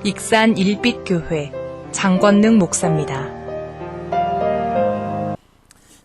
익산 일빛교회 장권능 목사입니다.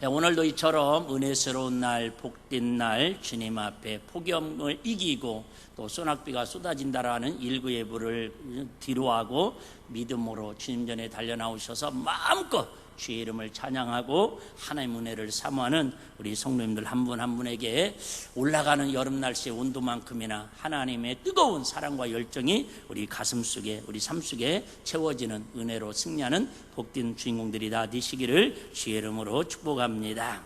오늘도 이처럼 은혜스러운 날, 복된 날, 주님 앞에 폭염을 이기고 또 소낙비가 쏟아진다라는 일구예불을 뒤로하고 믿음으로 주님 전에 달려나오셔서 마음껏 주의 이름을 찬양하고 하나님의 은혜를 사모하는 우리 성도님들 한 분 한 분에게 올라가는 여름 날씨의 온도만큼이나 하나님의 뜨거운 사랑과 열정이 우리 가슴 속에, 우리 삶 속에 채워지는 은혜로 승리하는 복된 주인공들이 다 되시기를 주의 이름으로 축복합니다.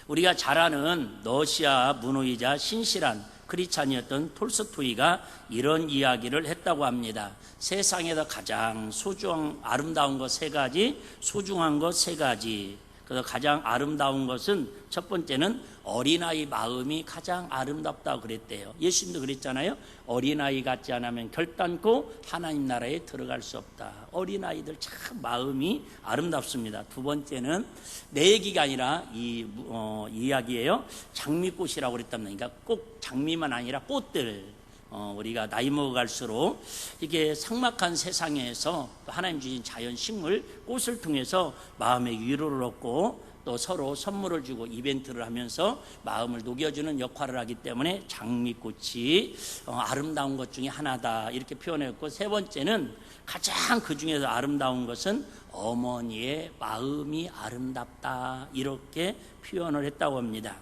우리가 잘 아는 러시아 문호이자 신실한 크리스찬이었던 톨스토이가 이런 이야기를 했다고 합니다. 세상에서 가장 소중한 아름다운 것 세 가지, 소중한 것 세 가지. 그래서 가장 아름다운 것은 첫 번째는 어린아이 마음이 가장 아름답다고 그랬대요. 예수님도 그랬잖아요. 어린아이 같지 않으면 결단코 하나님 나라에 들어갈 수 없다. 어린아이들 참 마음이 아름답습니다. 두 번째는 내 얘기가 아니라 이야기예요. 장미꽃이라고 그랬답니다. 그러니까 꼭 장미만 아니라 꽃들. 우리가 나이 먹어갈수록 이게 삭막한 세상에서 하나님 주신 자연 식물 꽃을 통해서 마음의 위로를 얻고 또 서로 선물을 주고 이벤트를 하면서 마음을 녹여주는 역할을 하기 때문에 장미꽃이 아름다운 것 중에 하나다 이렇게 표현했고, 세 번째는 가장 그 중에서 아름다운 것은 어머니의 마음이 아름답다 이렇게 표현을 했다고 합니다.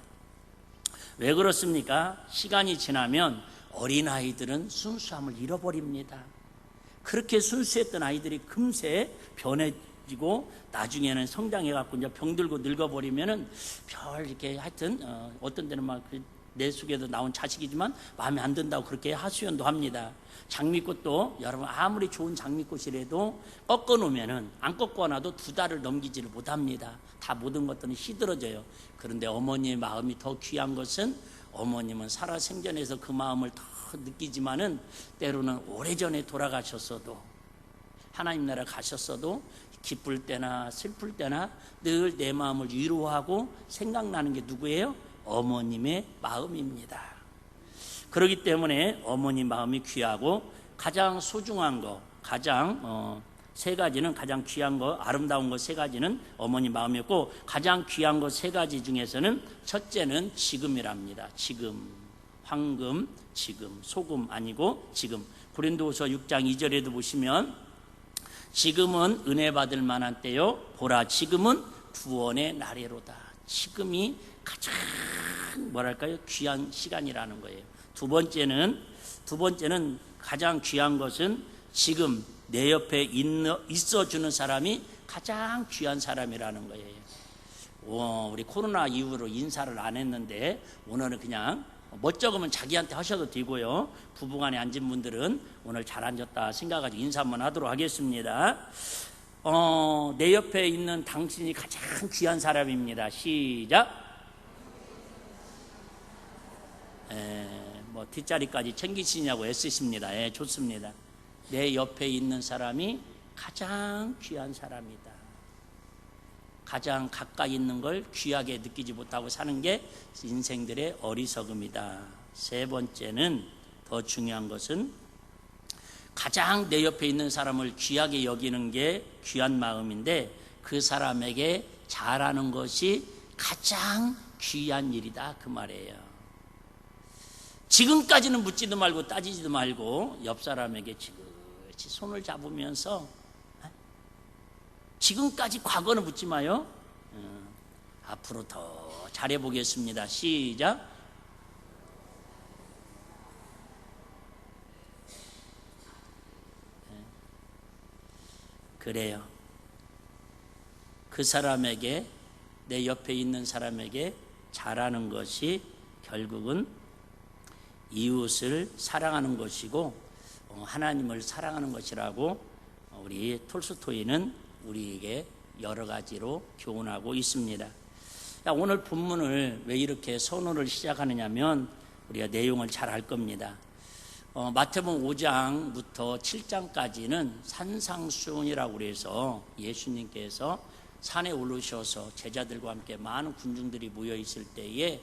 왜 그렇습니까? 시간이 지나면 어린아이들은 순수함을 잃어버립니다. 그렇게 순수했던 아이들이 금세 변해지고 나중에는 성장해갖고 이제 병들고 늙어버리면은 별 이렇게 하여튼 어떤 데는 막 내 속에도 나온 자식이지만 마음에 안 든다고 그렇게 하소연도 합니다. 장미꽃도 여러분 아무리 좋은 장미꽃이라도 꺾어놓으면은 안 꺾어놔도 2달을 넘기지를 못합니다. 다 모든 것들은 시들어져요. 그런데 어머니의 마음이 더 귀한 것은 어머님은 살아 생전에서 그 마음을 더 느끼지만은 때로는 오래전에 돌아가셨어도 하나님 나라 가셨어도 기쁠 때나 슬플 때나 늘 내 마음을 위로하고 생각나는 게 누구예요? 어머님의 마음입니다. 그렇기 때문에 어머님 마음이 귀하고 가장 소중한 거, 가장 세 가지는 가장 귀한 거, 아름다운 거 세 가지는 어머니 마음이었고, 가장 귀한 거 세 가지 중에서는 첫째는 지금이랍니다. 지금, 황금, 지금, 소금 아니고 지금. 고린도후서 6장 2절에도 보시면 지금은 은혜 받을 만한 때요, 보라 지금은 구원의 날이로다. 지금이 가장 뭐랄까요, 귀한 시간이라는 거예요. 두 번째는 가장 귀한 것은 지금 내 옆에 있어주는 사람이 가장 귀한 사람이라는 거예요. 우리 코로나 이후로 인사를 안 했는데 오늘은 그냥 멋쩍으면 자기한테 하셔도 되고요. 부부간에 앉은 분들은 오늘 잘 앉았다 생각하고 인사 한번 하도록 하겠습니다. 내 옆에 있는 당신이 가장 귀한 사람입니다. 시작. 뒷자리까지 챙기시냐고 애쓰십니다. 좋습니다. 내 옆에 있는 사람이 가장 귀한 사람이다. 가장 가까이 있는 걸 귀하게 느끼지 못하고 사는 게 인생들의 어리석음이다. 세 번째는, 더 중요한 것은 가장 내 옆에 있는 사람을 귀하게 여기는 게 귀한 마음인데 그 사람에게 잘하는 것이 가장 귀한 일이다 그 말이에요. 지금까지는 묻지도 말고 따지지도 말고 옆 사람에게 지그시 손을 잡으면서 지금까지 과거는 묻지 마요. 앞으로 더 잘해보겠습니다. 시작. 그래요. 그 사람에게, 내 옆에 있는 사람에게 잘하는 것이 결국은 이웃을 사랑하는 것이고 하나님을 사랑하는 것이라고 우리 톨스토이는 우리에게 여러 가지로 교훈하고 있습니다. 오늘 본문을 왜 이렇게 선언을 시작하느냐면 우리가 내용을 잘 알 겁니다. 마태복음 5장부터 7장까지는 산상수훈이라고 해서 예수님께서 산에 오르셔서 제자들과 함께 많은 군중들이 모여 있을 때에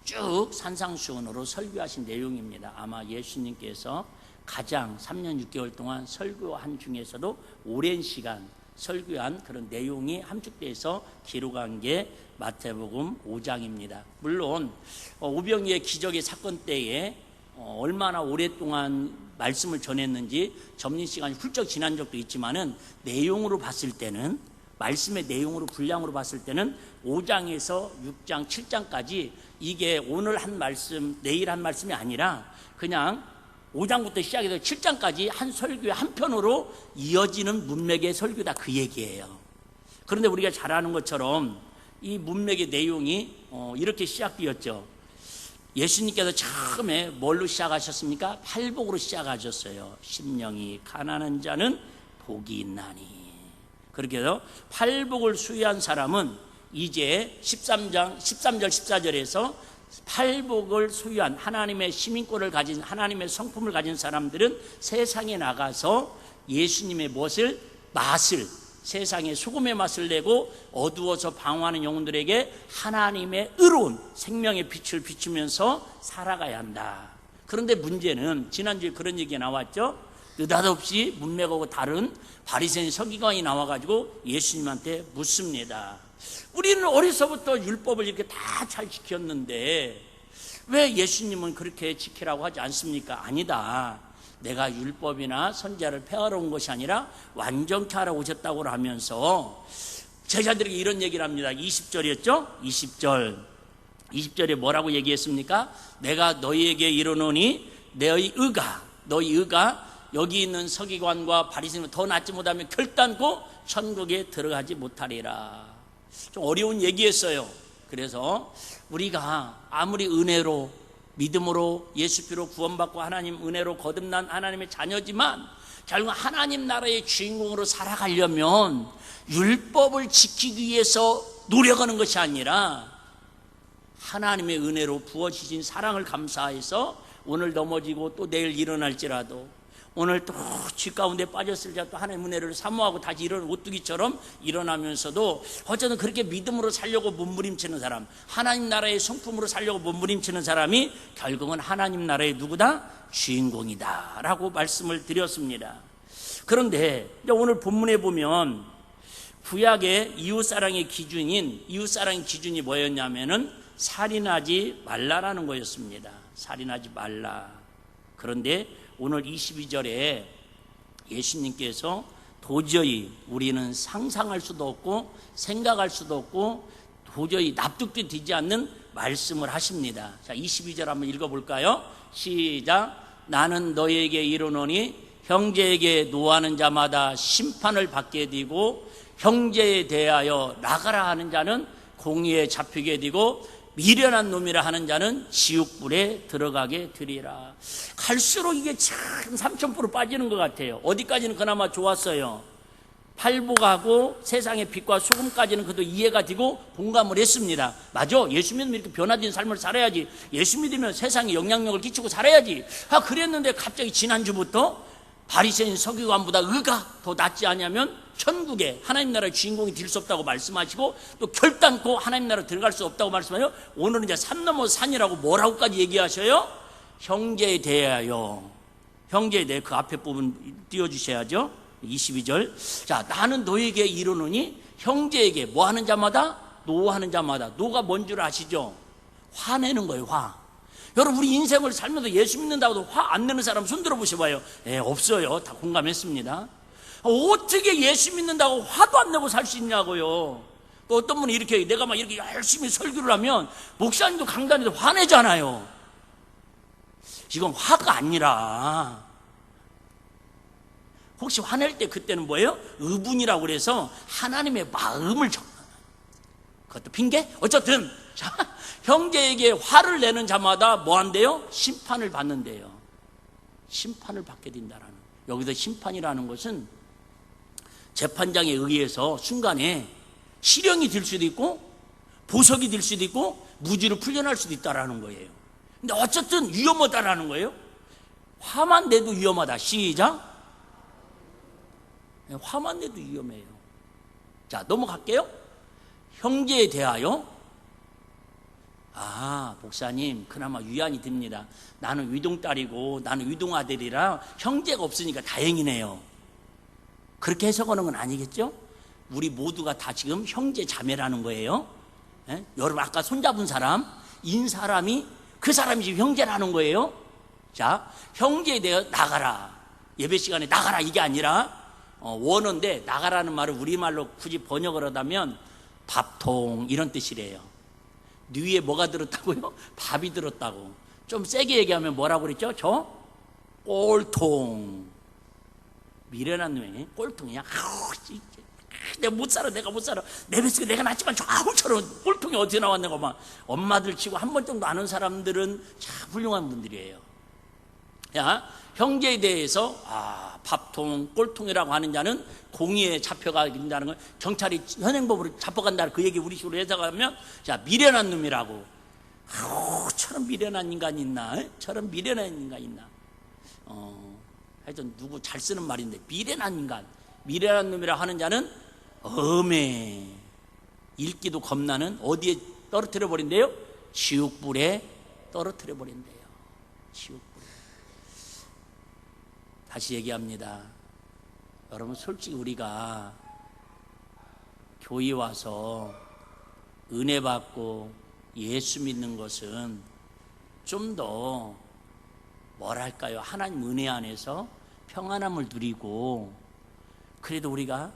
쭉 산상수훈으로 설교하신 내용입니다. 아마 예수님께서 가장 3년 6개월 동안 설교한 중에서도 오랜 시간 설교한 그런 내용이 함축돼서 기록한 게 마태복음 5장입니다. 물론 오병이의 기적의 사건 때에 얼마나 오랫동안 말씀을 전했는지 점심 시간이 훌쩍 지난 적도 있지만은 내용으로 봤을 때는, 말씀의 내용으로 분량으로 봤을 때는 5장에서 6장, 7장까지 이게 오늘 한 말씀, 내일 한 말씀이 아니라 그냥 5장부터 시작해서 7장까지 한 설교의 한 편으로 이어지는 문맥의 설교다, 그 얘기예요. 그런데 우리가 잘 아는 것처럼 이 문맥의 내용이 이렇게 시작되었죠. 예수님께서 처음에 뭘로 시작하셨습니까? 팔복으로 시작하셨어요. 심령이 가난한 자는 복이 있나니. 그렇게 해서 팔복을 수여한 사람은 이제 13절 14절에서 팔복을 소유한 하나님의 시민권을 가진, 하나님의 성품을 가진 사람들은 세상에 나가서 예수님의 맛을, 세상의 소금의 맛을 내고 어두워서 방황하는 영혼들에게 하나님의 의로운 생명의 빛을 비추면서 살아가야 한다. 그런데 문제는 지난주에 그런 얘기가 나왔죠. 느닷없이 문맥하고 다른 바리새인 서기관이 나와가지고 예수님한테 묻습니다. 우리는 어려서부터 율법을 이렇게 다 잘 지켰는데 왜 예수님은 그렇게 지키라고 하지 않습니까? 아니다. 내가 율법이나 선지자를 폐하러 온 것이 아니라 완전케 하러 오셨다고 하면서 제자들에게 이런 얘기를 합니다. 20절이었죠? 20절에 뭐라고 얘기했습니까? 내가 너희에게 이르노니 너희 의가 여기 있는 서기관과 바리새인보다 더 낫지 못하면 결단코 천국에 들어가지 못하리라. 좀 어려운 얘기였어요. 그래서 우리가 아무리 은혜로, 믿음으로, 예수 피로 구원받고 하나님 은혜로 거듭난 하나님의 자녀지만 결국 하나님 나라의 주인공으로 살아가려면 율법을 지키기 위해서 노력하는 것이 아니라 하나님의 은혜로 부어주신 사랑을 감사해서 오늘 넘어지고 또 내일 일어날지라도, 오늘 또 쥐 가운데 빠졌을지라도 하나님의 은혜를 사모하고 다시 일어난 오뚜기처럼 일어나면서도 어쨌든 그렇게 믿음으로 살려고 몸부림치는 사람, 하나님 나라의 성품으로 살려고 몸부림치는 사람이 결국은 하나님 나라의 누구다? 주인공이다 라고 말씀을 드렸습니다. 그런데 오늘 본문에 보면 구약의 이웃사랑의 기준이 뭐였냐면은 살인하지 말라라는 거였습니다. 살인하지 말라. 그런데 오늘 22절에 예수님께서 도저히 우리는 상상할 수도 없고 생각할 수도 없고 도저히 납득도 되지 않는 말씀을 하십니다. 자, 22절 한번 읽어볼까요? 시작. 나는 너희에게 이르노니 형제에게 노하는 자마다 심판을 받게 되고 형제에 대하여 나가라 하는 자는 공의에 잡히게 되고 미련한 놈이라 하는 자는 지옥불에 들어가게 되리라. 갈수록 이게 참 3000% 빠지는 것 같아요. 어디까지는 그나마 좋았어요. 팔복하고 세상의 빛과 소금까지는 그래도 이해가 되고 공감을 했습니다. 맞아, 예수 믿으면 이렇게 변화된 삶을 살아야지, 예수 믿으면 세상에 영향력을 끼치고 살아야지. 그랬는데 갑자기 지난주부터 바리새인 서기관보다 의가 더 낫지 않냐면 천국에 하나님 나라의 주인공이 될 수 없다고 말씀하시고 또 결단코 하나님 나라 들어갈 수 없다고 말씀하셔요. 오늘은 이제 산 넘어 산이라고 뭐라고까지 얘기하셔요? 형제에 대하여, 형제에 대해 그 앞에 부분 띄워주셔야죠. 22절. 자, 나는 너에게 이르노니 형제에게 뭐 하는 자마다? 노하는 자마다. 노가 뭔 줄 아시죠? 화내는 거예요. 화. 여러분, 우리 인생을 살면서 예수 믿는다고도 화 안 내는 사람 손 들어보셔봐요. 없어요. 다 공감했습니다. 어떻게 예수 믿는다고 화도 안 내고 살 수 있냐고요. 또 어떤 분이 이렇게 내가 막 이렇게 열심히 설교를 하면 목사님도 강단에서 화내잖아요. 이건 화가 아니라 혹시 화낼 때 그때는 뭐예요? 의분이라고 그래서 하나님의 마음을 전하는, 그것도 핑계? 어쨌든 자, 형제에게 화를 내는 자마다 뭐 한대요? 심판을 받는데요. 심판을 받게 된다라는. 여기서 심판이라는 것은 재판장에 의해서 순간에 실형이 될 수도 있고 보석이 될 수도 있고 무죄로 풀려날 수도 있다라는 거예요. 근데 어쨌든 위험하다라는 거예요. 화만 내도 위험하다. 시작. 화만 내도 위험해요. 자, 넘어갈게요. 형제에 대하여 아, 목사님, 그나마 위안이 됩니다. 나는 위동딸이고 나는 위동아들이라 형제가 없으니까 다행이네요. 그렇게 해석하는 건 아니겠죠? 우리 모두가 다 지금 형제 자매라는 거예요. 예? 여러분 아까 손잡은 사람, 인 사람이 그 사람이 지금 형제라는 거예요. 자, 형제에 대해 나가라. 예배 시간에 나가라 이게 아니라 원어인데 나가라는 말을 우리말로 굳이 번역을 하다면 밥통 이런 뜻이래요. 네 위에 뭐가 들었다고요? 밥이 들었다고. 좀 세게 얘기하면 뭐라고 그랬죠? 저 꼴통. 미련한 놈이 꼴통이야. 내가 못 살아, 내가 못 살아. 내 뱃속에 내가 낳지만 좌우처럼 꼴통이 어디서 나왔는가 막. 엄마들 치고 한 번 정도 아는 사람들은 참 훌륭한 분들이에요. 야, 형제에 대해서 밥통, 꼴통이라고 하는 자는 공의에 잡혀간다는 걸 경찰이 현행법으로 잡혀간다는 그 얘기 우리 식으로 해석하면 자, 미련한 놈이라고. 저런 미련한 인간 있나? 저런 미련한 인간 있나? 하여튼 누구 잘 쓰는 말인데 미련한 인간, 미련한 놈이라고 하는 자는 엄해. 읽기도 겁나는 어디에 떨어뜨려 버린대요? 지옥불에 떨어뜨려 버린대요. 지옥불에. 다시 얘기합니다. 여러분 솔직히 우리가 교회 와서 은혜 받고 예수 믿는 것은 좀 더 뭐랄까요, 하나님 은혜 안에서 평안함을 누리고, 그래도 우리가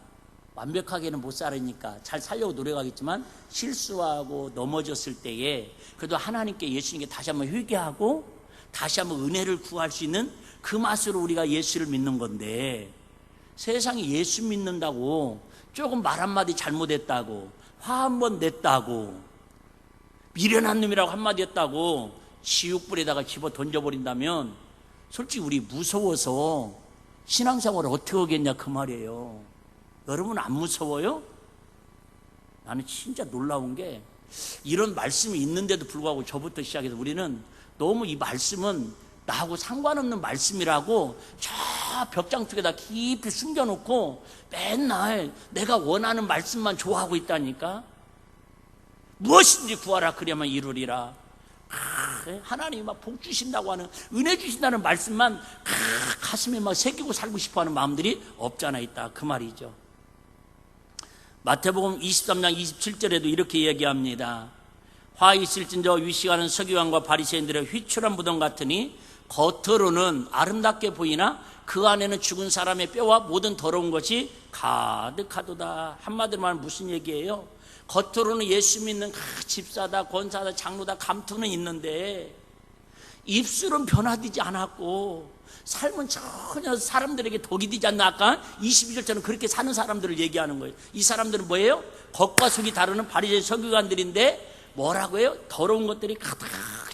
완벽하게는 못 살으니까 잘 살려고 노력하겠지만 실수하고 넘어졌을 때에 그래도 하나님께, 예수님께 다시 한번 회개하고 다시 한번 은혜를 구할 수 있는 그 맛으로 우리가 예수를 믿는 건데, 세상에 예수 믿는다고 조금 말 한마디 잘못했다고, 화 한번 냈다고, 미련한 놈이라고 한마디 했다고 지옥불에다가 집어 던져버린다면 솔직히 우리 무서워서 신앙생활을 어떻게 하겠냐 그 말이에요. 여러분 안 무서워요? 나는 진짜 놀라운 게 이런 말씀이 있는데도 불구하고 저부터 시작해서 우리는 너무 이 말씀은 나하고 상관없는 말씀이라고 저 벽장 쪽에다 깊이 숨겨놓고 맨날 내가 원하는 말씀만 좋아하고 있다니까. 무엇인지 구하라 그래야만 이루리라. 하나님이 막 복 주신다고 하는, 은혜 주신다는 말씀만 가슴에 막 새기고 살고 싶어하는 마음들이 없잖아 있다 그 말이죠. 마태복음 23장 27절에도 이렇게 얘기합니다. 화 있을진저 위시하는 서기관과 바리새인들의 휘출한 무덤 같으니 겉으로는 아름답게 보이나 그 안에는 죽은 사람의 뼈와 모든 더러운 것이 가득하도다. 한마디로 말하면 무슨 얘기예요? 겉으로는 예수 믿는 집사다, 권사다, 장로다, 감투는 있는데 입술은 변화되지 않았고 삶은 전혀 사람들에게 덕이 되지 않나. 아까 22절처럼 그렇게 사는 사람들을 얘기하는 거예요. 이 사람들은 뭐예요? 겉과 속이 다르는 바리새인 서기관들인데 뭐라고 해요? 더러운 것들이 가득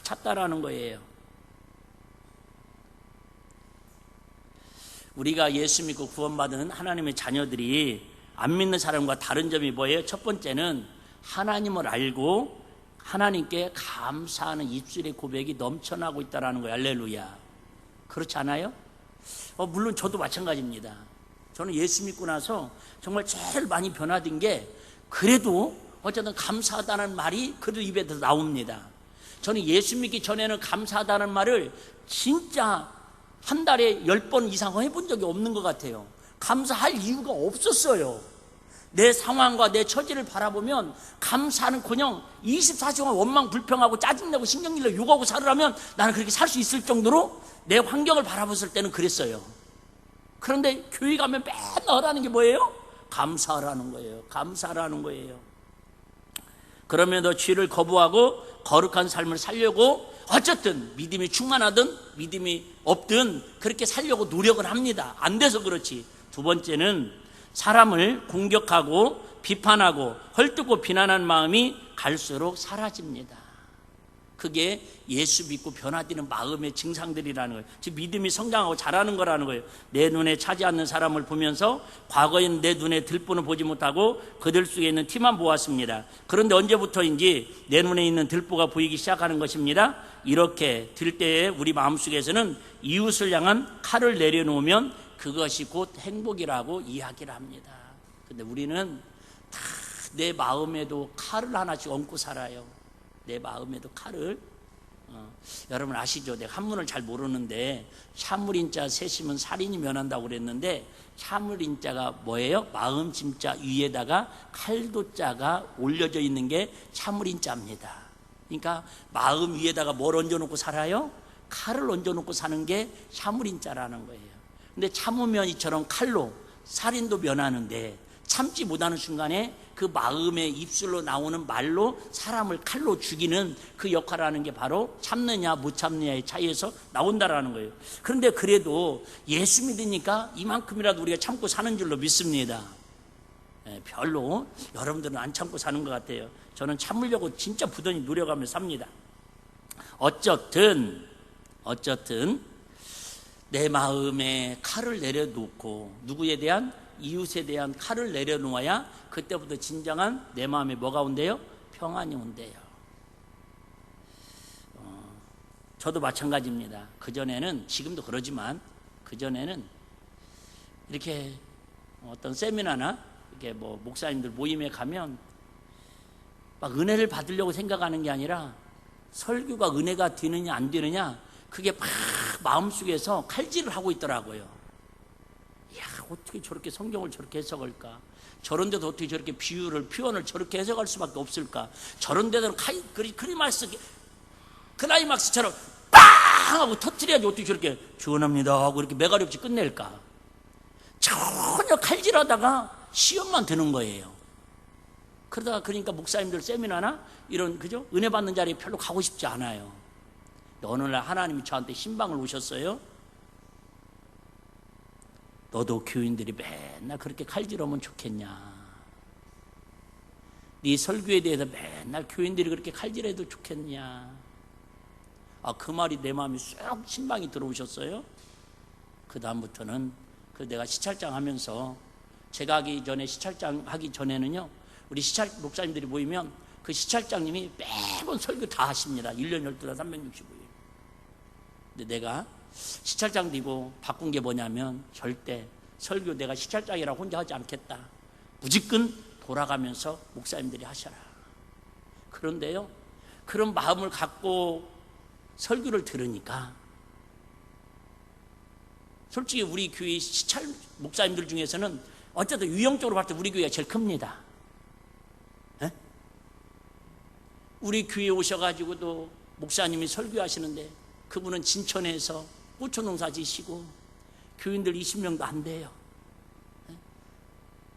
찼다라는 거예요. 우리가 예수 믿고 구원받은 하나님의 자녀들이 안 믿는 사람과 다른 점이 뭐예요? 첫 번째는 하나님을 알고 하나님께 감사하는 입술의 고백이 넘쳐나고 있다는 거예요. 할렐루야. 그렇지 않아요? 물론 저도 마찬가지입니다. 저는 예수 믿고 나서 정말 제일 많이 변화된 게 그래도 어쨌든 감사하다는 말이 그래도 입에서 나옵니다. 저는 예수 믿기 전에는 감사하다는 말을 진짜 한 달에 10번 이상 해본 적이 없는 것 같아요. 감사할 이유가 없었어요. 내 상황과 내 처지를 바라보면 감사는 그냥 24시간 원망 불평하고 짜증내고 신경질내고 욕하고 살으라면 나는 그렇게 살 수 있을 정도로 내 환경을 바라봤을 때는 그랬어요. 그런데 교회 가면 맨날 하라는 게 뭐예요? 감사하라는 거예요. 감사하라는 거예요. 그러면 너 죄를 거부하고 거룩한 삶을 살려고 어쨌든 믿음이 충만하든 믿음이 없든 그렇게 살려고 노력을 합니다. 안 돼서 그렇지. 두 번째는 사람을 공격하고 비판하고 헐뜯고 비난하는 마음이 갈수록 사라집니다. 그게 예수 믿고 변화되는 마음의 증상들이라는 거예요. 즉 믿음이 성장하고 자라는 거라는 거예요. 내 눈에 차지 않는 사람을 보면서 과거에는 내 눈에 들보는 보지 못하고 그들 속에 있는 티만 보았습니다. 그런데 언제부터인지 내 눈에 있는 들보가 보이기 시작하는 것입니다. 이렇게 들 때에 우리 마음속에서는 이웃을 향한 칼을 내려놓으면 그것이 곧 행복이라고 이야기를 합니다. 근데 우리는 다 내 마음에도 칼을 하나씩 얹고 살아요. 내 마음에도 칼을. 여러분 아시죠? 내가 한문을 잘 모르는데 사물인자 세심은 살인이 면한다고 그랬는데 사물인자가 뭐예요? 마음 짐자 위에다가 칼도자가 올려져 있는 게 사물인자입니다. 그러니까 마음 위에다가 뭘 얹어놓고 살아요? 칼을 얹어놓고 사는 게 사물인자라는 거예요. 근데 참으면 이처럼 칼로 살인도 면하는데 참지 못하는 순간에 그 마음의 입술로 나오는 말로 사람을 칼로 죽이는 그 역할을 하는 게 바로 참느냐 못 참느냐의 차이에서 나온다라는 거예요. 그런데 그래도 예수 믿으니까 이만큼이라도 우리가 참고 사는 줄로 믿습니다. 별로 여러분들은 안 참고 사는 것 같아요. 저는 참으려고 진짜 부단히 노력하며 삽니다. 어쨌든 내 마음에 칼을 내려놓고 누구에 대한? 이웃에 대한 칼을 내려놓아야 그때부터 진정한 내 마음에 뭐가 온대요? 평안이 온대요. 저도 마찬가지입니다. 그전에는, 지금도 그러지만 그전에는 이렇게 어떤 세미나나 이렇게 뭐 목사님들 모임에 가면 막 은혜를 받으려고 생각하는 게 아니라 설교가 은혜가 되느냐 안 되느냐 그게 막 마음속에서 칼질을 하고 있더라고요. 야, 어떻게 저렇게 성경을 저렇게 해석할까? 저런 데도 어떻게 저렇게 표현을 저렇게 해석할 수밖에 없을까? 저런 데는 클라이막스, 클라이막스처럼 빵! 하고 터뜨려야지 어떻게 저렇게 주원합니다 하고 이렇게 매가리 없이 끝낼까? 전혀 칼질하다가 시험만 드는 거예요. 그러다가 그러니까 목사님들 세미나나 이런, 그죠? 은혜 받는 자리에 별로 가고 싶지 않아요. 어느 날 하나님이 저한테 신방을 오셨어요. 너도 교인들이 맨날 그렇게 칼질하면 좋겠냐? 네 설교에 대해서 맨날 교인들이 그렇게 칼질해도 좋겠냐? 그 말이 내 마음에 쏙 신방이 들어오셨어요. 그 다음부터는 내가 시찰장 하면서, 제가 하기 전에 시찰장 하기 전에는요, 우리 시찰 목사님들이 모이면 그 시찰장님이 매번 설교 다 하십니다. 1년 12달 365일. 근데 내가 시찰장 되고 바꾼 게 뭐냐면, 절대 설교 내가 시찰장이라고 혼자 하지 않겠다. 무조건 돌아가면서 목사님들이 하셔라. 그런데요, 그런 마음을 갖고 설교를 들으니까 솔직히 우리 교회 시찰 목사님들 중에서는 어쨌든 유형적으로 봤을 때 우리 교회가 제일 큽니다. 에? 우리 교회에 오셔가지고도 목사님이 설교하시는데 그분은 진천에서 고추 농사 지시고 교인들 20명도 안 돼요.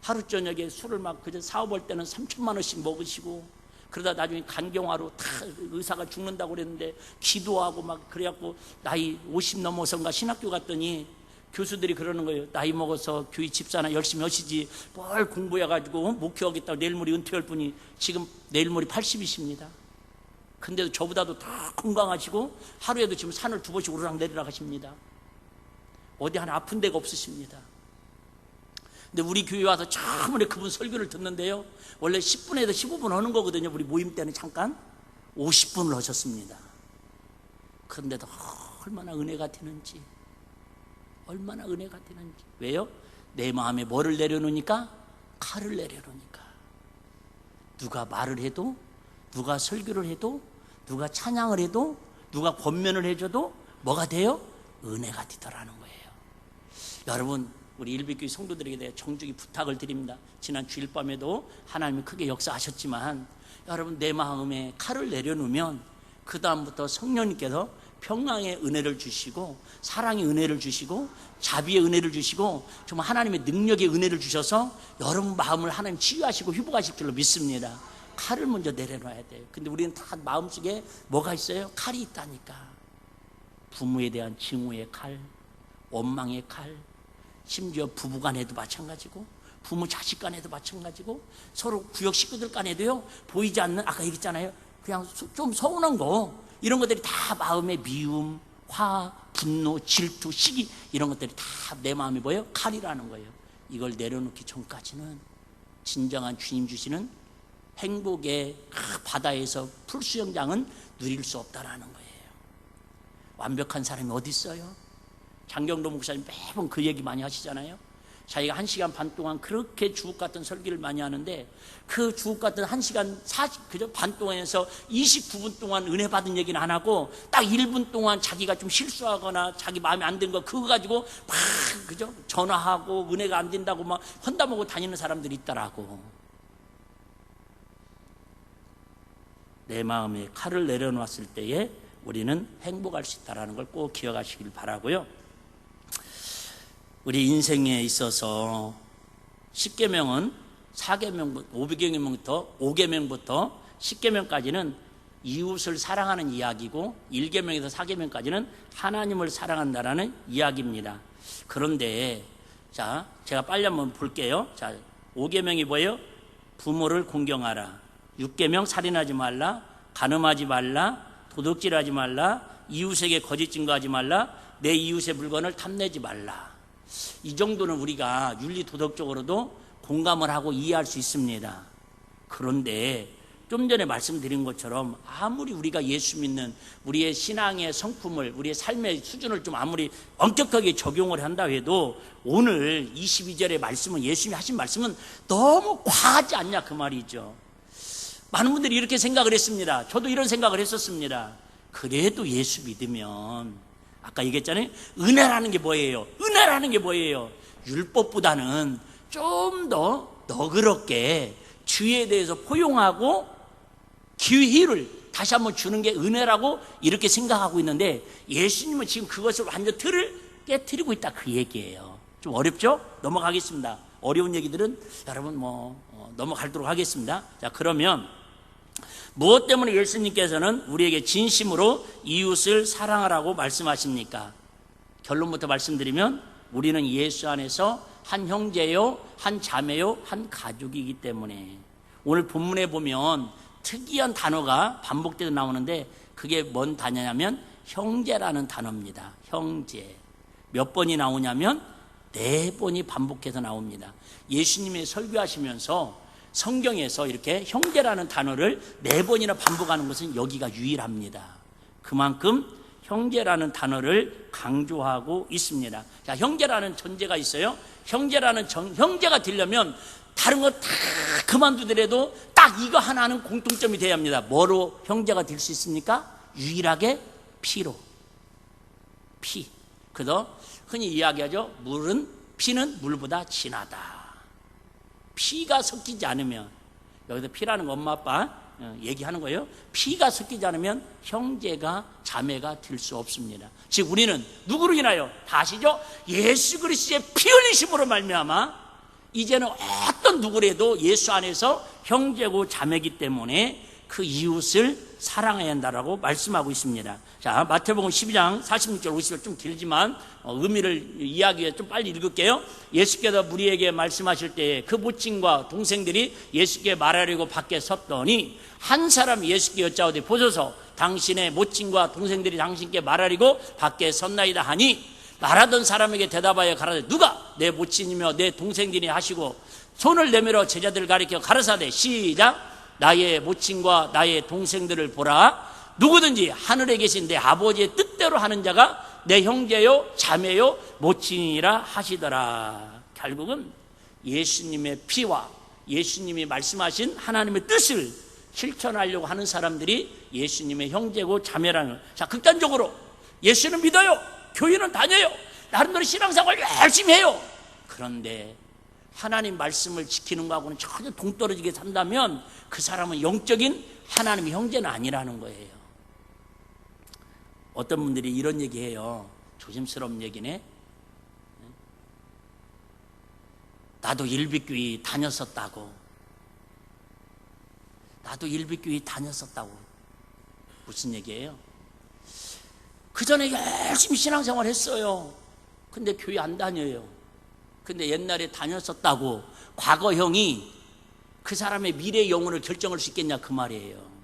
하루 저녁에 술을 막 그저 사업할 때는 3천만 원씩 먹으시고, 그러다 나중에 간경화로 다 의사가 죽는다고 그랬는데 기도하고 막 그래갖고 나이 50 넘어서인가 신학교 갔더니 교수들이 그러는 거예요. 나이 먹어서 교회 집사나 열심히 하시지 뭘 공부해가지고 목회하겠다고 내일 모레 은퇴할 분이 지금 내일 모레 80이십니다. 근데도 저보다도 다 건강하시고 하루에도 지금 산을 2번씩 오르락내리락 하십니다. 어디 하나 아픈 데가 없으십니다. 근데 우리 교회 와서 처음에 그분 설교를 듣는데요, 원래 10분에서 15분 하는 거거든요. 우리 모임 때는 잠깐 50분을 하셨습니다. 그런데도 얼마나 은혜가 되는지, 얼마나 은혜가 되는지. 왜요? 내 마음에 뭐를 내려놓으니까? 칼을 내려놓으니까. 누가 말을 해도, 누가 설교를 해도, 누가 찬양을 해도, 누가 권면을 해줘도 뭐가 돼요? 은혜가 되더라는 거예요. 여러분, 우리 일비교회 성도들에게 대해 정중히 부탁을 드립니다. 지난 주일 밤에도 하나님이 크게 역사하셨지만, 여러분 내 마음에 칼을 내려놓으면 그 다음부터 성령님께서 평강의 은혜를 주시고, 사랑의 은혜를 주시고, 자비의 은혜를 주시고, 정말 하나님의 능력의 은혜를 주셔서 여러분 마음을 하나님 치유하시고 회복하실 줄로 믿습니다. 칼을 먼저 내려놔야 돼요. 근데 우리는 다 마음속에 뭐가 있어요? 칼이 있다니까. 부모에 대한 증오의 칼, 원망의 칼, 심지어 부부 간에도 마찬가지고, 부모 자식 간에도 마찬가지고, 서로 구역 식구들 간에도요, 보이지 않는, 아까 얘기했잖아요, 그냥 좀 서운한 거, 이런 것들이 다 마음의 미움, 화, 분노, 질투, 시기, 이런 것들이 다 내 마음에 뭐예요? 칼이라는 거예요. 이걸 내려놓기 전까지는 진정한 주님 주시는 행복의 바다에서 풀수영장은 누릴 수 없다라는 거예요. 완벽한 사람이 어디 있어요? 장경도 목사님 매번 그 얘기 많이 하시잖아요. 자기가 1시간 반 동안 그렇게 주옥 같은 설교를 많이 하는데 그 주옥 같은 1시간 40, 반 동안에서 29분 동안 은혜 받은 얘기는 안 하고 딱 1분 동안 자기가 좀 실수하거나 자기 마음에 안 드는 거 그거 가지고 막 전화하고 은혜가 안 된다고 막 헌담하고 다니는 사람들이 있더라고. 내 마음에 칼을 내려놓았을 때에 우리는 행복할 수 있다는 걸 꼭 기억하시길 바라고요. 우리 인생에 있어서 10계명은 4계명, 5계명부터 10계명까지는 이웃을 사랑하는 이야기고 1계명에서 4계명까지는 하나님을 사랑한다라는 이야기입니다. 그런데 자, 제가 빨리 한번 볼게요. 자, 5계명이 뭐예요? 부모를 공경하라. 6계명 살인하지 말라. 간음하지 말라. 도둑질하지 말라. 이웃에게 거짓 증거하지 말라. 내 이웃의 물건을 탐내지 말라. 이 정도는 우리가 윤리 도덕적으로도 공감을 하고 이해할 수 있습니다. 그런데 좀 전에 말씀드린 것처럼 아무리 우리가 예수 믿는 우리의 신앙의 성품을 우리의 삶의 수준을 좀 아무리 엄격하게 적용을 한다 해도 오늘 22절의 말씀은 예수님이 하신 말씀은 너무 과하지 않냐 그 말이죠. 많은 분들이 이렇게 생각을 했습니다. 저도 이런 생각을 했었습니다. 그래도 예수 믿으면 아까 얘기했잖아요. 은혜라는 게 뭐예요? 은혜라는 게 뭐예요? 율법보다는 좀 더 너그럽게 주에 대해서 포용하고 기회를 다시 한번 주는 게 은혜라고 이렇게 생각하고 있는데 예수님은 지금 그것을 완전 틀을 깨트리고 있다 그 얘기예요. 좀 어렵죠? 넘어가겠습니다. 어려운 얘기들은 여러분 넘어가도록 하겠습니다. 자, 그러면 무엇 때문에 예수님께서는 우리에게 진심으로 이웃을 사랑하라고 말씀하십니까? 결론부터 말씀드리면 우리는 예수 안에서 한 형제요, 한 자매요, 한 가족이기 때문에 오늘 본문에 보면 특이한 단어가 반복돼서 나오는데 그게 뭔 단어냐면 형제라는 단어입니다. 형제. 몇 번이 나오냐면 4번이 반복해서 나옵니다. 예수님이 설교하시면서 성경에서 이렇게 형제라는 단어를 4번이나 반복하는 것은 여기가 유일합니다. 그만큼 형제라는 단어를 강조하고 있습니다. 자, 형제라는 전제가 있어요. 형제가 되려면 다른 거 다 그만두더라도 딱 이거 하나는 공통점이 돼야 합니다. 뭐로 형제가 될 수 있습니까? 유일하게 피로. 피. 그래서 흔히 이야기하죠. 피는 물보다 진하다. 피가 섞이지 않으면, 여기서 피라는 거 엄마 아빠 얘기하는 거예요. 피가 섞이지 않으면 형제가 자매가 될 수 없습니다. 즉 우리는 누구로 인하여 다 아시죠? 예수 그리스도의 피 흘리심으로 말미암아 이제는 어떤 누구라도 예수 안에서 형제고 자매이기 때문에 그 이웃을 사랑해야 한다라고 말씀하고 있습니다. 자, 마태복음 12장 46절 50절 좀 길지만 의미를 이야기해 좀 빨리 읽을게요. 예수께서 무리에게 말씀하실 때에 그 모친과 동생들이 예수께 말하려고 밖에 섰더니 한 사람이 예수께 여짜오되 보소서 당신의 모친과 동생들이 당신께 말하려고 밖에 섰나이다 하니 말하던 사람에게 대답하여 가라사대 누가 내 모친이며 내 동생들이 하시고 손을 내밀어 제자들을 가리켜 가라사대 시작 나의 모친과 나의 동생들을 보라. 누구든지 하늘에 계신 내 아버지의 뜻대로 하는 자가 내 형제요 자매요 모친이라 하시더라. 결국은 예수님의 피와 예수님이 말씀하신 하나님의 뜻을 실천하려고 하는 사람들이 예수님의 형제고 자매라는. 자, 극단적으로 예수는 믿어요, 교회는 다녀요, 나름대로 신앙생활 열심히 해요. 그런데 하나님 말씀을 지키는 거하고는 전혀 동떨어지게 산다면 그 사람은 영적인 하나님의 형제는 아니라는 거예요. 어떤 분들이 이런 얘기해요. 조심스러운 얘기네. 나도 일비교회 다녔었다고. 나도 일비교회 다녔었다고. 무슨 얘기예요? 그 전에 열심히 신앙생활 했어요. 근데 교회 안 다녀요. 근데 옛날에 다녔었다고 과거형이 그 사람의 미래의 영혼을 결정할 수 있겠냐 그 말이에요.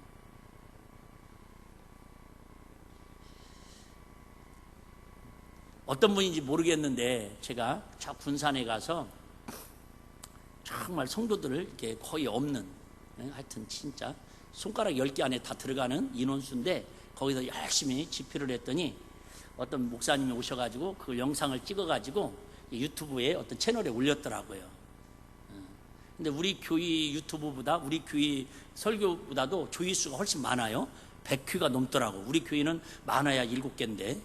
어떤 분인지 모르겠는데 제가 군산에 가서 정말 성도들을 이렇게 거의 없는, 하여튼 진짜 손가락 10개 안에 다 들어가는 인원수인데 거기서 열심히 집회를 했더니 어떤 목사님이 오셔가지고 그 영상을 찍어가지고 유튜브에 어떤 채널에 올렸더라고요. 근데 우리 교회 유튜브보다 우리 교회 설교보다도 조회수가 훨씬 많아요. 100회가 넘더라고. 우리 교회는 많아야 7개인데.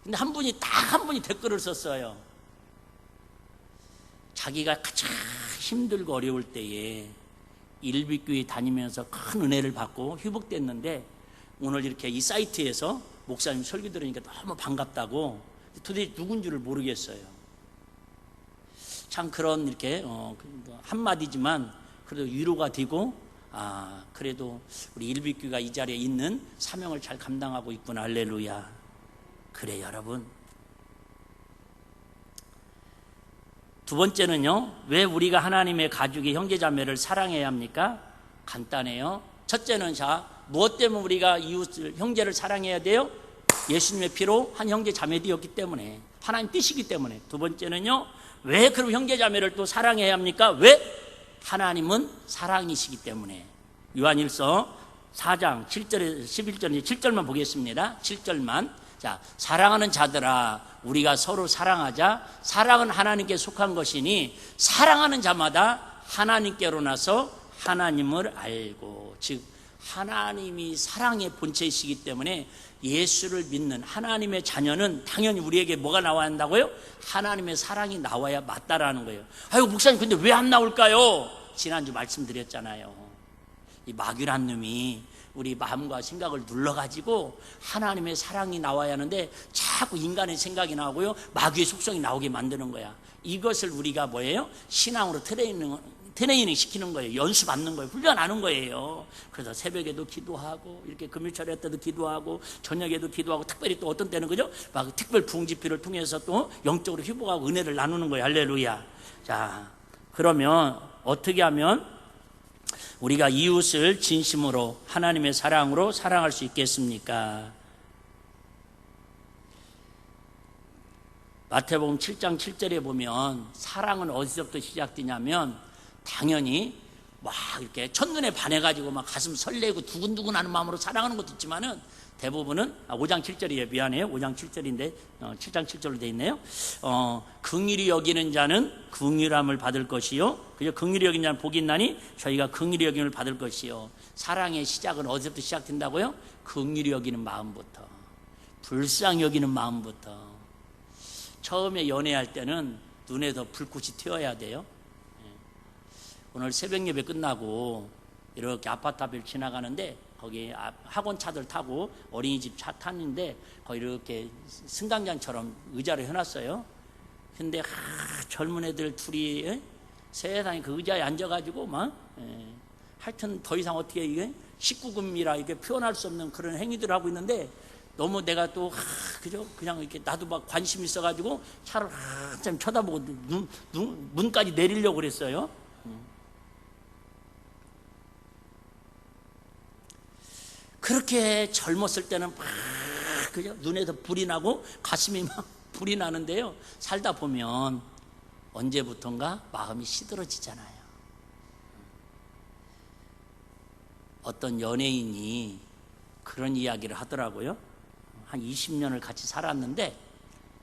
근데 한 분이 댓글을 썼어요. 자기가 가장 힘들고 어려울 때에 일비교회 다니면서 큰 은혜를 받고 회복됐는데 오늘 이렇게 이 사이트에서 목사님 설교 들으니까 너무 반갑다고. 도대체 누군지를 모르겠어요. 참 그런 이렇게 한마디지만 그래도 위로가 되고, 그래도 우리 일비교회가 이 자리에 있는 사명을 잘 감당하고 있구나. 할렐루야. 그래 여러분. 두 번째는요, 왜 우리가 하나님의 가족의 형제자매를 사랑해야 합니까? 간단해요. 첫째는 무엇 때문에 우리가 이웃을 형제를 사랑해야 돼요? 예수님의 피로 한 형제 자매 되었기 때문에, 하나님 뜻이기 때문에. 두 번째는요, 왜 그럼 형제자매를 또 사랑해야 합니까? 왜? 하나님은 사랑이시기 때문에. 요한일서 4장 7절에 11절 7절만 보겠습니다. 7절만. 자, 사랑하는 자들아 우리가 서로 사랑하자. 사랑은 하나님께 속한 것이니 사랑하는 자마다 하나님께로 나서 하나님을 알고, 즉 하나님이 사랑의 본체이시기 때문에 예수를 믿는 하나님의 자녀는 당연히 우리에게 뭐가 나와야 한다고요? 하나님의 사랑이 나와야 맞다라는 거예요. 아이고 목사님 근데 왜 안 나올까요? 지난주 말씀드렸잖아요. 이 마귀란 놈이 우리 마음과 생각을 눌러가지고 하나님의 사랑이 나와야 하는데 자꾸 인간의 생각이 나오고요, 마귀의 속성이 나오게 만드는 거야. 이것을 우리가 뭐예요? 신앙으로 트레이닝 시키는 거예요. 연수받는 거예요. 훈련하는 거예요. 그래서 새벽에도 기도하고, 이렇게 금요철에 때도 기도하고, 저녁에도 기도하고, 특별히 또 어떤 때는 그죠? 막 특별 부흥집회를 통해서 또 영적으로 회복하고 은혜를 나누는 거예요. 할렐루야. 자, 그러면 어떻게 하면 우리가 이웃을 진심으로 하나님의 사랑으로 사랑할 수 있겠습니까? 마태복음 7장 7절에 보면 사랑은 어디서부터 시작되냐면, 당연히 막 이렇게 첫눈에 반해가지고 막 가슴 설레고 두근두근하는 마음으로 사랑하는 것도 있지만은 대부분은 5장 7절이에요. 미안해요. 5장 7절인데 7장 7절로 되어 있네요. 긍휼히 여기는 자는 긍휼함을 받을 것이요, 그죠? 긍휼히 여기는 자는 복이 있나니 저희가 긍휼히 여김을 받을 것이요. 사랑의 시작은 어디서부터 시작된다고요? 긍휼히 여기는 마음부터, 불쌍히 여기는 마음부터. 처음에 연애할 때는 눈에 더 불꽃이 튀어야 돼요. 오늘 새벽 예배 끝나고 이렇게 아파트 앞을 지나가는데 거기 학원 차들 타고 어린이집 차 탔는데 거기 이렇게 승강장처럼 의자를 해놨어요. 근데 젊은 애들 둘이 세상에 그 의자에 앉아가지고 막 하여튼 더 이상 어떻게 이게 19금이라 이렇게 표현할 수 없는 그런 행위들을 하고 있는데, 너무 내가 또 그죠? 그냥 이렇게 나도 막 관심 있어가지고 차를 한참 쳐다보고 문까지 내리려고 그랬어요. 그렇게 젊었을 때는 막 그죠? 눈에서 불이 나고 가슴이 막 불이 나는데요, 살다 보면 언제부턴가 마음이 시들어지잖아요. 어떤 연예인이 그런 이야기를 하더라고요. 한 20년을 같이 살았는데,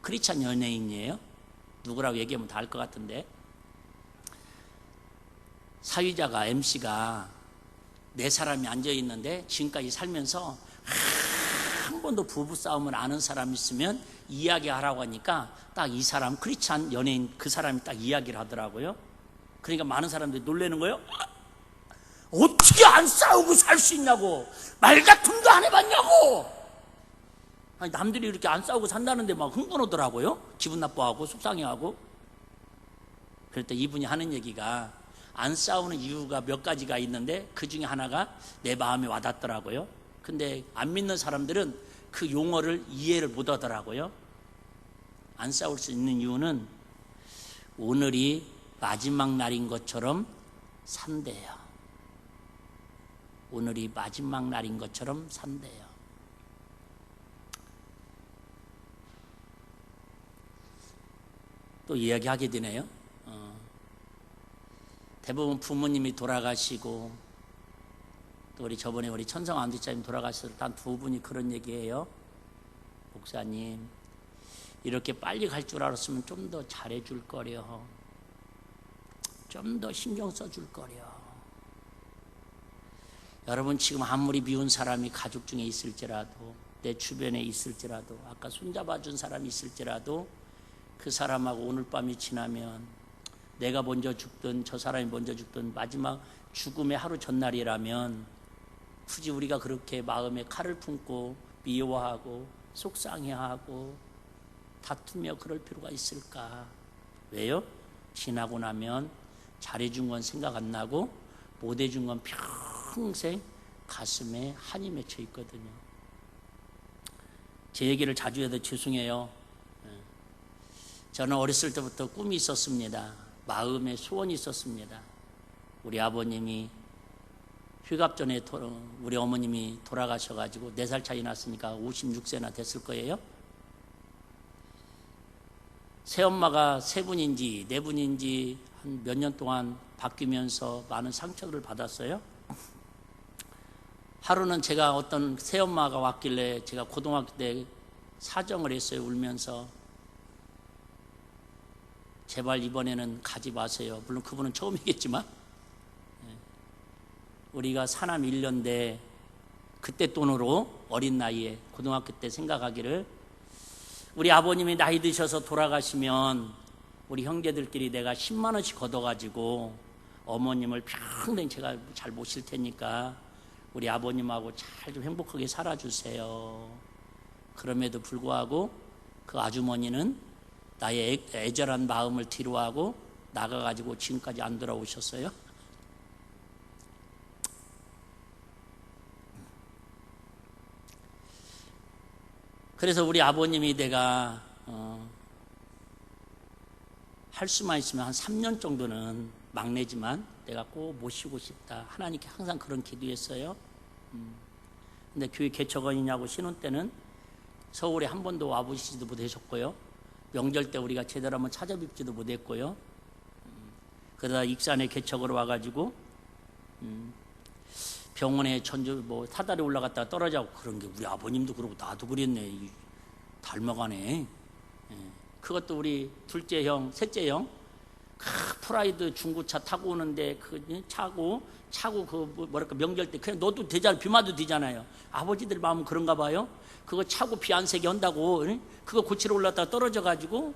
크리스찬 연예인이에요. 누구라고 얘기하면 다 알 것 같은데, 사위자가 MC가 4사람이 앉아있는데 지금까지 살면서 한 번도 부부싸움을 아는 사람이 있으면 이야기하라고 하니까 딱 이 사람, 크리스찬 연예인 그 사람이 딱 이야기를 하더라고요. 그러니까 많은 사람들이 놀라는 거예요. 어떻게 안 싸우고 살 수 있냐고, 말다툼도 안 해봤냐고. 아니, 남들이 이렇게 안 싸우고 산다는데 막 흥분하더라고요. 기분 나빠하고 속상해하고. 그럴 때 이분이 하는 얘기가, 안 싸우는 이유가 몇 가지가 있는데 그 중에 하나가 내 마음에 와닿더라고요. 근데 안 믿는 사람들은 그 용어를 이해를 못 하더라고요. 안 싸울 수 있는 이유는 오늘이 마지막 날인 것처럼 산대요. 오늘이 마지막 날인 것처럼 산대요. 또 이야기하게 되네요. 대부분 부모님이 돌아가시고, 또 저번에 우리 천성 안디차님 돌아가셨을 때 한 2분이 그런 얘기해요. 목사님, 이렇게 빨리 갈 줄 알았으면 좀 더 잘해줄 거려. 좀 더 신경 써줄 거려. 여러분, 지금 아무리 미운 사람이 가족 중에 있을지라도, 내 주변에 있을지라도, 아까 손잡아준 사람이 있을지라도 그 사람하고 오늘 밤이 지나면 내가 먼저 죽든 저 사람이 먼저 죽든 마지막 죽음의 하루 전날이라면 굳이 우리가 그렇게 마음에 칼을 품고 미워하고 속상해하고 다투며 그럴 필요가 있을까? 왜요? 지나고 나면 잘해준 건 생각 안 나고 못해준 건 평생 가슴에 한이 맺혀 있거든요. 제 얘기를 자주 해도 죄송해요. 저는 어렸을 때부터 꿈이 있었습니다. 마음에 소원이 있었습니다. 우리 아버님이 휴갑 전에 우리 어머님이 돌아가셔가지고 4살 차이 났으니까 56세나 됐을 거예요. 새엄마가 3분인지 4분인지 한 몇 년 동안 바뀌면서 많은 상처를 받았어요. 하루는 제가 어떤 새엄마가 왔길래 제가 고등학교 때 사정을 했어요. 울면서 제발 이번에는 가지 마세요. 물론 그분은 처음이겠지만 우리가 사남 1년대 그때 돈으로 어린 나이에 고등학교 때 생각하기를 우리 아버님이 나이 드셔서 돌아가시면 우리 형제들끼리 내가 10만 원씩 걷어가지고 어머님을 평생 제가 잘 모실 테니까 우리 아버님하고 잘 좀 행복하게 살아주세요. 그럼에도 불구하고 그 아주머니는 나의 애절한 마음을 뒤로하고 나가가지고 지금까지 안 돌아오셨어요. 그래서 우리 아버님이 내가 할 수만 있으면 한 3년 정도는 막내지만 내가 꼭 모시고 싶다. 하나님께 항상 그런 기도했어요. 근데 교회 개척원이냐고 신혼 때는 서울에 한 번도 와보시지도 못하셨고요. 명절 때 우리가 제대로 한번 찾아뵙지도 못했고요. 그러다 익산에 개척으로 와가지고 병원에 전주 사다리 올라갔다가 떨어져고 그런 게 우리 아버님도 그러고 나도 그랬네. 닮아가네. 그것도 우리 둘째 형, 셋째 형 프라이드 중고차 타고 오는데 그 차고 그 뭐랄까 명절 때 그냥 너도 되잖아. 비 맞아도 되잖아요. 아버지들 마음은 그런가 봐요. 그거 차고 비 안 새게 한다고 그거 고치러 올랐다가 떨어져가지고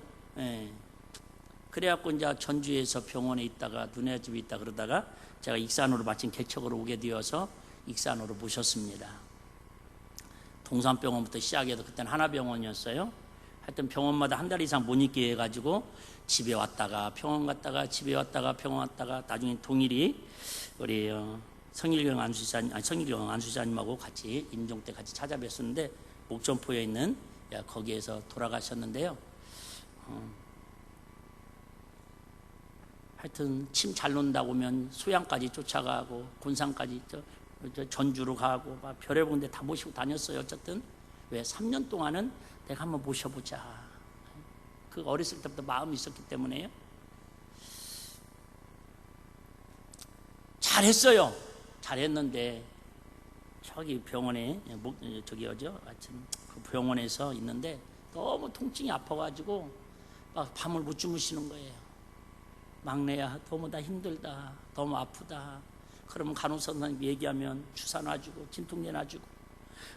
그래갖고 이제 전주에서 병원에 있다가 누네 집에 있다 그러다가 제가 익산으로 마침 개척으로 오게 되어서 익산으로 모셨습니다. 동산병원부터 시작해서 그때는 하나병원이었어요. 하여튼 병원마다 한 달 이상 못 있게 해가지고 집에 왔다가 병원 갔다가 집에 왔다가 병원 갔다가 나중에 동일이 우리 성일경 안수사님하고 같이 임종 때 같이 찾아뵀었는데 목전포에 있는 거기에서 돌아가셨는데요. 하여튼 침 잘 논다고 하면 소양까지 쫓아가고 군산까지 전주로 가고 막 별의 군데 다 모시고 다녔어요. 어쨌든 왜 3년 동안은 내가 한번 모셔보자. 그 어렸을 때부터 마음이 있었기 때문에요. 잘했어요. 잘했는데 저기 병원에 저기 어죠? 아침 그 병원에서 있는데 너무 통증이 아파가지고 막 밤을 못 주무시는 거예요. 막내야 너무 나 힘들다. 너무 아프다. 그러면 간호사 선생님 얘기하면 주사 놔주고 진통제 놔주고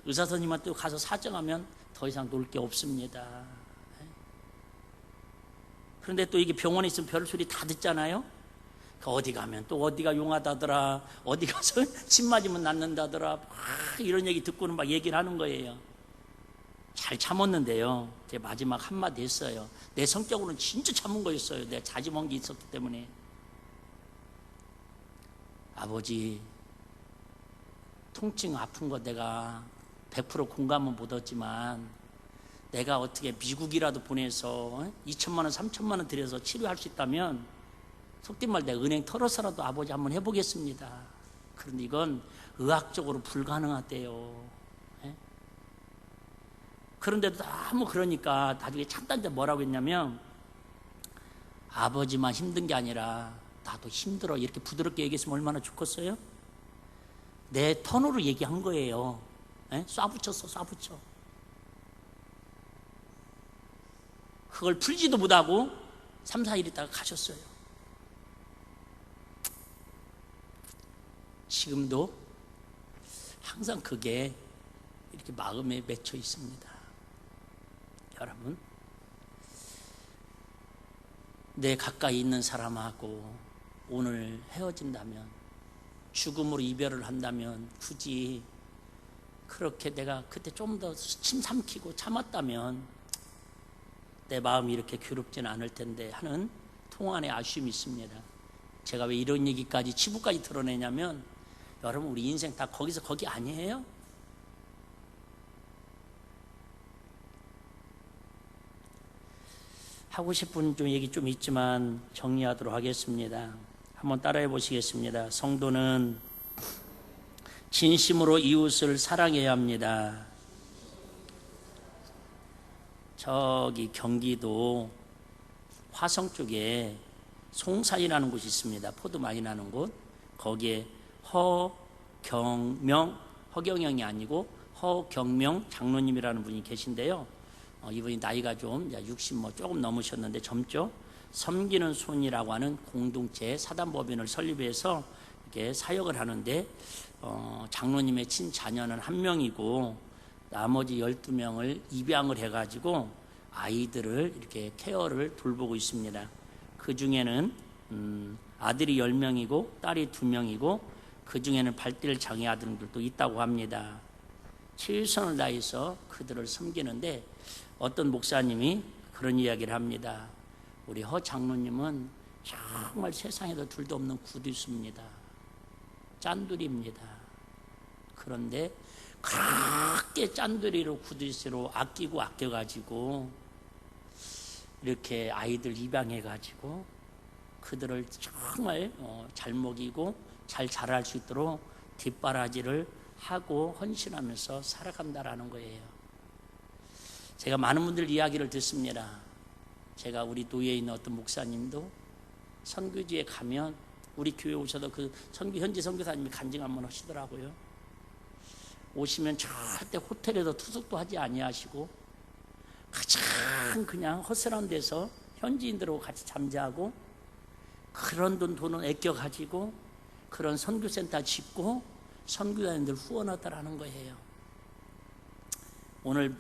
의사 선생님한테 가서 사정하면 더 이상 놀 게 없습니다. 그런데 또 이게 병원에 있으면 별소리 다 듣잖아요. 어디 가면 또 어디가 용하다더라. 어디 가서 침 맞으면 낫는다더라. 이런 얘기 듣고는 막 얘기를 하는 거예요. 잘 참았는데요. 제 마지막 한마디 했어요. 내 성격으로는 진짜 참은 거였어요. 내가 자지먼 게 있었기 때문에. 아버지, 통증 아픈 거 내가 100% 공감은 못 얻지만 내가 어떻게 미국이라도 보내서 2천만 원, 3천만 원 들여서 치료할 수 있다면 속된 말 내가 은행 털어서라도 아버지 한번 해보겠습니다. 그런데 이건 의학적으로 불가능하대요. 그런데도 너무 그러니까 나중에 참단자 뭐라고 했냐면 아버지만 힘든 게 아니라 나도 힘들어 이렇게 부드럽게 얘기했으면 얼마나 좋겠어요? 내 턴으로 얘기한 거예요. 쏴붙였어. 그걸 풀지도 못하고 3, 4일 있다가 가셨어요. 지금도 항상 그게 이렇게 마음에 맺혀 있습니다. 여러분, 내 가까이 있는 사람하고 오늘 헤어진다면, 죽음으로 이별을 한다면, 굳이 그렇게 내가 그때 좀 더 침 삼키고 참았다면 내 마음이 이렇게 괴롭지는 않을 텐데 하는 통안의 아쉬움이 있습니다. 제가 왜 이런 얘기까지 치부까지 드러내냐면, 여러분, 우리 인생 다 거기서 거기 아니에요? 하고 싶은 좀 얘기 좀 있지만 정리하도록 하겠습니다. 한번 따라해 보시겠습니다. 성도는 진심으로 이웃을 사랑해야 합니다. 저기 경기도 화성 쪽에 송사이라는 곳이 있습니다. 포도 많이 나는 곳. 거기에 허경영이 아니고 허경명 장로님이라는 분이 계신데요. 이분이 나이가 좀 60 조금 넘으셨는데 젊죠. 섬기는 손이라고 하는 공동체 사단법인을 설립해서 이렇게 사역을 하는데, 장로님의 친자녀는 1명이고 나머지 12명을 입양을 해가지고 아이들을 이렇게 케어를 돌보고 있습니다. 그 중에는 아들이 10명이고 딸이 2명이고 그 중에는 발달 장애 아들들도 있다고 합니다. 최선을 다해서 그들을 섬기는데, 어떤 목사님이 그런 이야기를 합니다. 우리 허 장로님은 정말 세상에도 둘도 없는 구두수입니다. 짠돌이입니다. 그런데 그렇게 짠돌이로 구두수로 아끼고 아껴가지고 이렇게 아이들 입양해가지고 그들을 정말 잘 먹이고 잘 자랄 수 있도록 뒷바라지를 하고 헌신하면서 살아간다라는 거예요. 제가 많은 분들 이야기를 듣습니다. 제가 우리 도에 있는 어떤 목사님도 선교지에 가면 우리 교회 오셔도 그 현지 선교사님이 간증 한번 하시더라고요. 오시면 절대 호텔에도 투숙도 하지 아니하시고 가장 그냥 허술한 데서 현지인들하고 같이 잠자고, 그런 돈은 아껴 가지고 그런 선교센터 짓고 선교사님들 후원하더라는 거예요. 오늘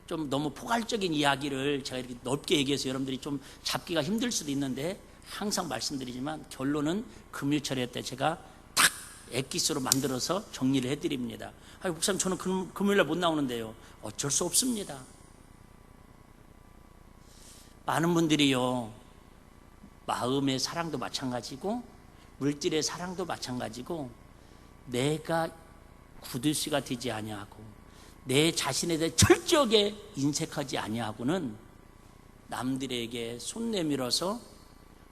좀 너무 포괄적인 이야기를 제가 이렇게 넓게 얘기해서 여러분들이 좀 잡기가 힘들 수도 있는데, 항상 말씀드리지만 결론은 금요일철에 때 제가 딱 엑기스로 만들어서 정리를 해드립니다. 목사님, 저는 금요일날 못 나오는데요. 어쩔 수 없습니다. 많은 분들이요, 마음의 사랑도 마찬가지고 물질의 사랑도 마찬가지고, 내가 구두씨가 되지 아니하고 내 자신에 대해 철저하게 인색하지 아니하고는 남들에게 손 내밀어서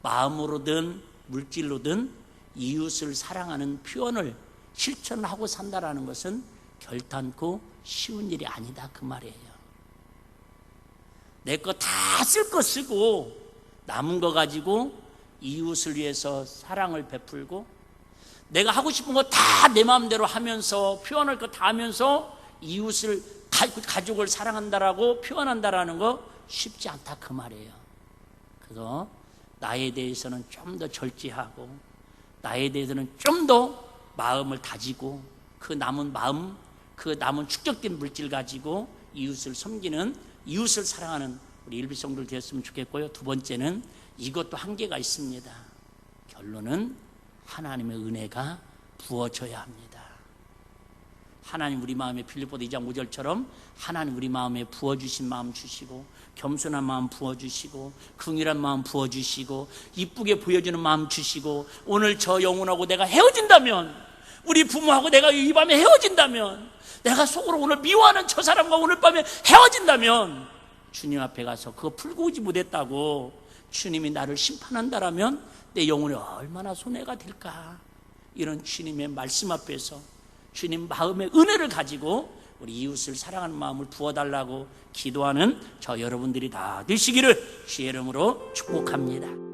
마음으로든 물질로든 이웃을 사랑하는 표현을 실천하고 산다라는 것은 결단코 쉬운 일이 아니다, 그 말이에요. 내 거 다 쓸 거 쓰고 남은 거 가지고 이웃을 위해서 사랑을 베풀고, 내가 하고 싶은 거 다 내 마음대로 하면서 표현할 거 다 하면서 이웃을, 가족을 사랑한다라고 표현한다라는 거 쉽지 않다, 그 말이에요. 그래서 나에 대해서는 좀 더 절제하고 나에 대해서는 좀 더 마음을 다지고 그 남은 마음, 그 남은 축적된 물질 가지고 이웃을 섬기는, 이웃을 사랑하는 우리 일비성들 되었으면 좋겠고요. 두 번째는 이것도 한계가 있습니다. 결론은 하나님의 은혜가 부어져야 합니다. 하나님 우리 마음에 빌립보서 2장 5절처럼 하나님 우리 마음에 부어주신 마음 주시고, 겸손한 마음 부어주시고, 긍휼한 마음 부어주시고, 이쁘게 보여주는 마음 주시고, 오늘 저 영혼하고 내가 헤어진다면, 우리 부모하고 내가 이 밤에 헤어진다면, 내가 속으로 오늘 미워하는 저 사람과 오늘 밤에 헤어진다면, 주님 앞에 가서 그거 풀고 오지 못했다고 주님이 나를 심판한다라면 내 영혼이 얼마나 손해가 될까. 이런 주님의 말씀 앞에서 주님 마음의 은혜를 가지고 우리 이웃을 사랑하는 마음을 부어달라고 기도하는 저 여러분들이 다 되시기를 주의 이름으로 축복합니다.